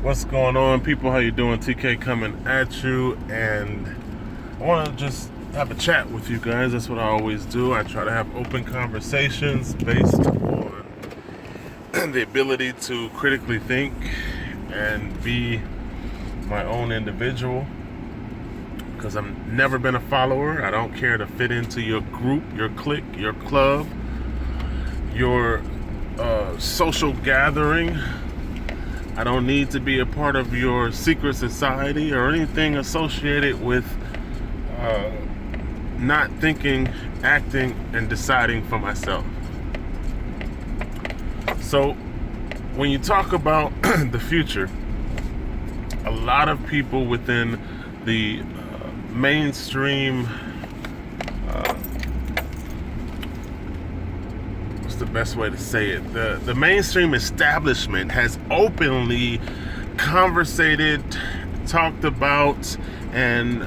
What's going on, people? How you doing? TK coming at you, and I want to just have a chat with you guys. That's what I always do. I try to have open conversations based on the ability to critically think and be my own individual, because I've never been a follower. I don't care to fit into your group, your clique, your club, your social gathering. I don't need to be a part of your secret society or anything associated with not thinking, acting, and deciding for myself. So, when you talk about the future, a lot of people within the mainstream, what's the best way to say it? The mainstream establishment has openly conversated, talked about, and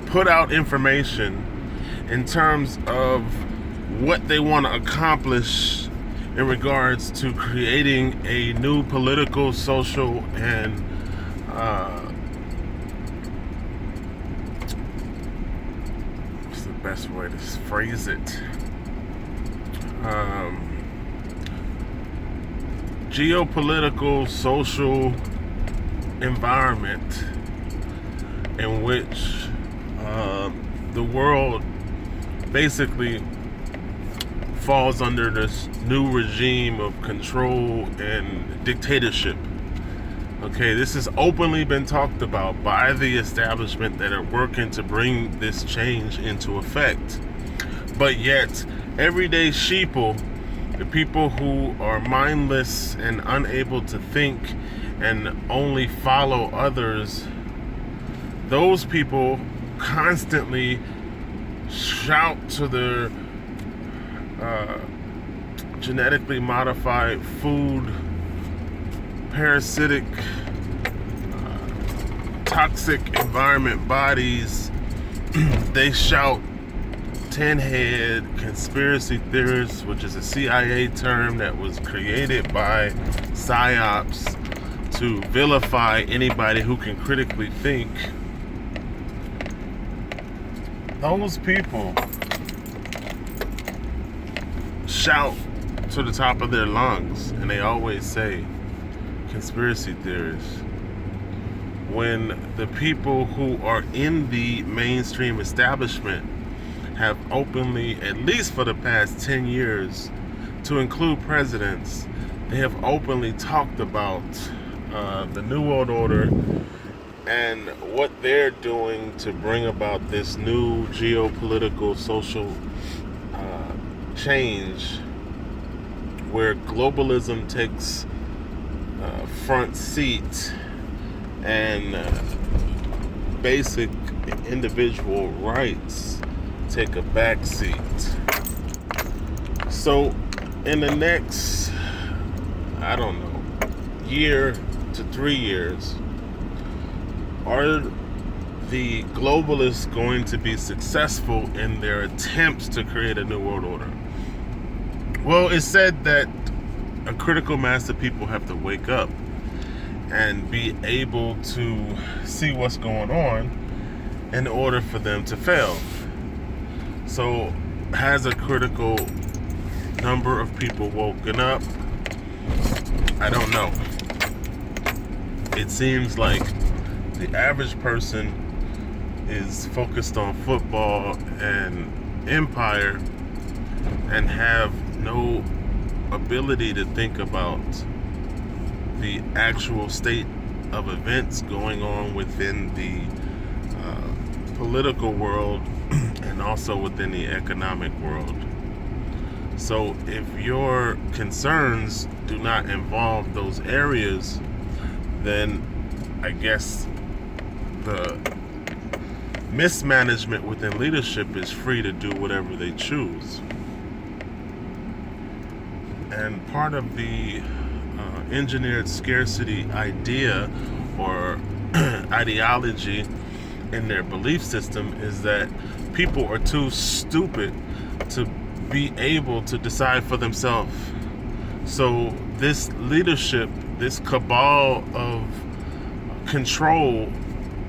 put out information in terms of what they want to accomplish in regards to creating a new political, social, and what's the best way to phrase it? Geopolitical, social environment in which the world basically falls under this new regime of control and dictatorship. Okay, this has openly been talked about by the establishment that are working to bring this change into effect. But yet, everyday sheeple, the people who are mindless and unable to think and only follow others, those people constantly shout to their genetically modified food, parasitic, toxic environment bodies. They shout tin head conspiracy theorists, which is a CIA term that was created by PSYOPs to vilify anybody who can critically think. Those people shout to the top of their lungs, and they always say conspiracy theorists, when the people who are in the mainstream establishment have openly, at least for the past 10 years, to include presidents, they have openly talked about the New World Order and what they're doing to bring about this new geopolitical, social change where globalism takes front seat and basic individual rights take a back seat. So in the next, I don't know, year to 3 years, are the globalists going to be successful in their attempts to create a new world order? Well, it's said that a critical mass of people have to wake up and be able to see what's going on in order for them to fail. So, has a critical number of people woken up? I don't know. It seems like the average person is focused on football and empire and have no ability to think about the actual state of events going on within the political world and also within the economic world. So if your concerns do not involve those areas, then I guess the mismanagement within leadership is free to do whatever they choose. And part of the engineered scarcity idea or ideology in their belief system is that people are too stupid to be able to decide for themselves. So this leadership, this cabal of control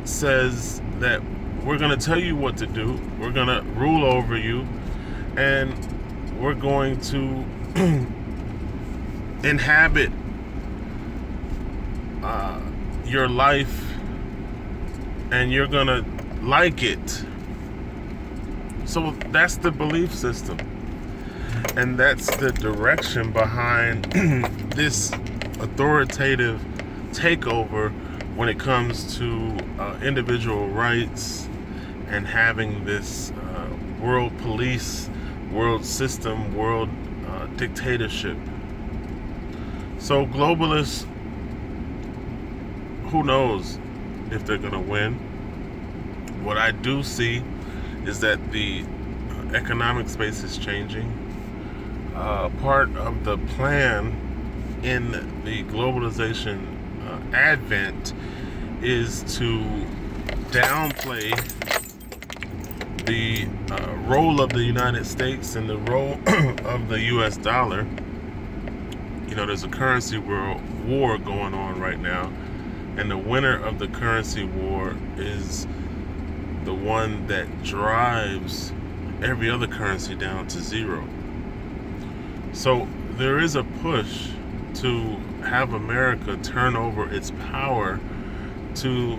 says that we're going to tell you what to do, we're going to rule over you, and we're going to inhabit your life, and you're going to like it. So that's the belief system. And that's the direction behind this authoritative takeover when it comes to individual rights and having this world police, world system, world dictatorship. So globalists, who knows if they're going to win? What I do see is that the economic space is changing. Part of the plan in the globalization advent is to downplay the role of the United States and the role of the U.S. dollar. You know, there's a currency war going on right now, and the winner of the currency war is the one that drives every other currency down to zero. So there is a push to have America turn over its power to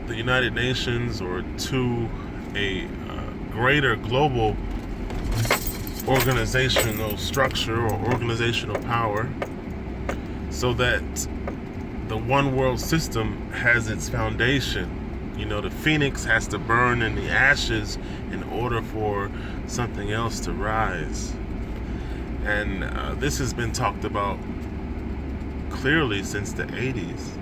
the United Nations or to a greater global organizational structure or organizational power, so that the one world system has its foundation. You know, the phoenix has to burn in the ashes in order for something else to rise. And this has been talked about clearly since the 80s.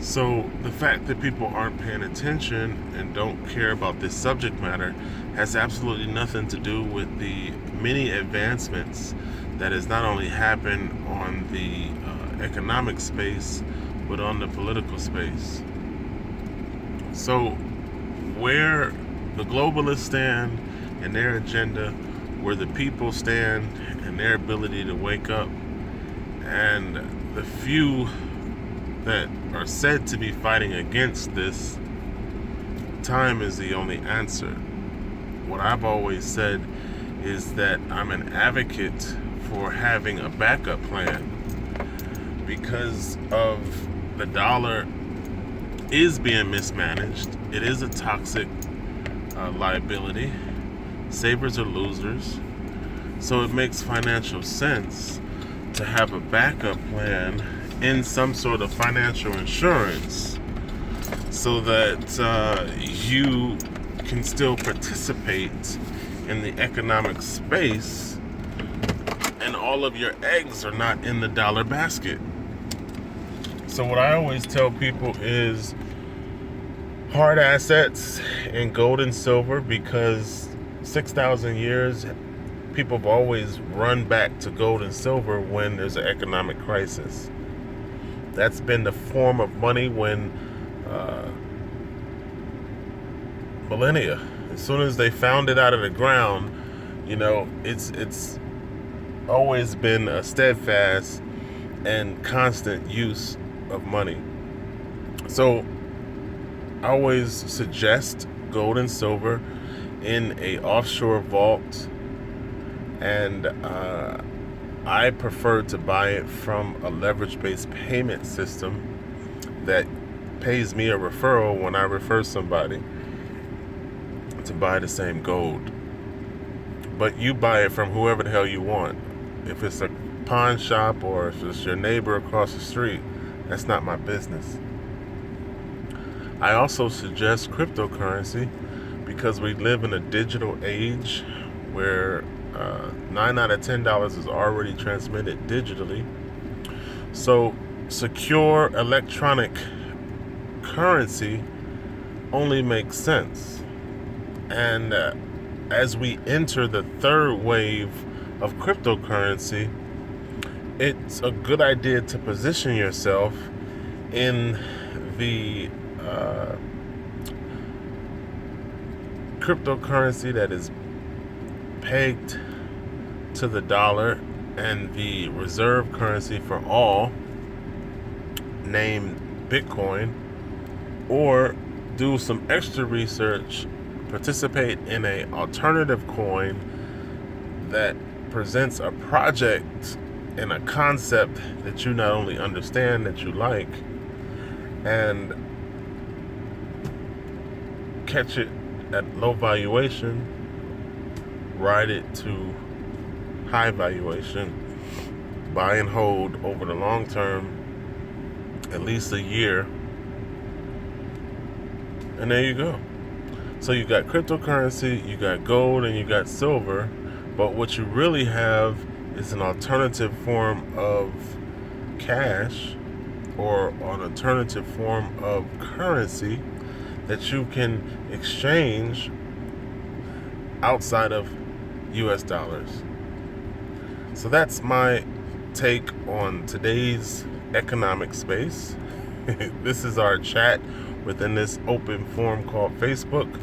So the fact that people aren't paying attention and don't care about this subject matter has absolutely nothing to do with the many advancements that has not only happened on the economic space, but on the political space. So where the globalists stand and their agenda, where the people stand and their ability to wake up, and the few that are said to be fighting against this, time is the only answer. What I've always said is that I'm an advocate for having a backup plan, because of the dollar is being mismanaged. It is a toxic liability. Savers are losers. So it makes financial sense to have a backup plan in some sort of financial insurance, so that you can still participate in the economic space and all of your eggs are not in the dollar basket. So what I always tell people is hard assets in gold and silver, because 6,000 years people have always run back to gold and silver when there's an economic crisis. That's been the form of money when millennia. As soon as they found it out of the ground, you know, it's always been a steadfast and constant use of money. So I always suggest gold and silver in a offshore vault, and I prefer to buy it from a leverage-based payment system that pays me a referral when I refer somebody to buy the same gold. But you buy it from whoever the hell you want. If it's a pawn shop or if it's your neighbor across the street, that's not my business. I also suggest cryptocurrency because we live in a digital age where 9 out of $10 is already transmitted digitally. So secure electronic currency only makes sense. And as we enter the third wave of cryptocurrency, it's a good idea to position yourself in the cryptocurrency that is pegged to the dollar and the reserve currency for all, named Bitcoin, or do some extra research, participate in a alternative coin that presents a project and a concept that you not only understand, that you like, and catch it at low valuation, ride it to high valuation, buy and hold over the long term, at least a year, and there you go. So you got cryptocurrency, you got gold, and you got silver, but what you really have is an alternative form of cash, or an alternative form of currency that you can exchange outside of US dollars. So that's my take on today's economic space. This is our chat within this open forum called Facebook.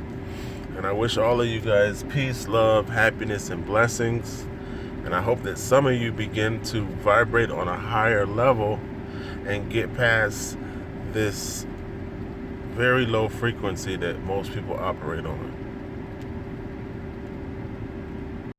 And I wish all of you guys peace, love, happiness, and blessings. And I hope that some of you begin to vibrate on a higher level and get past this very low frequency that most people operate on.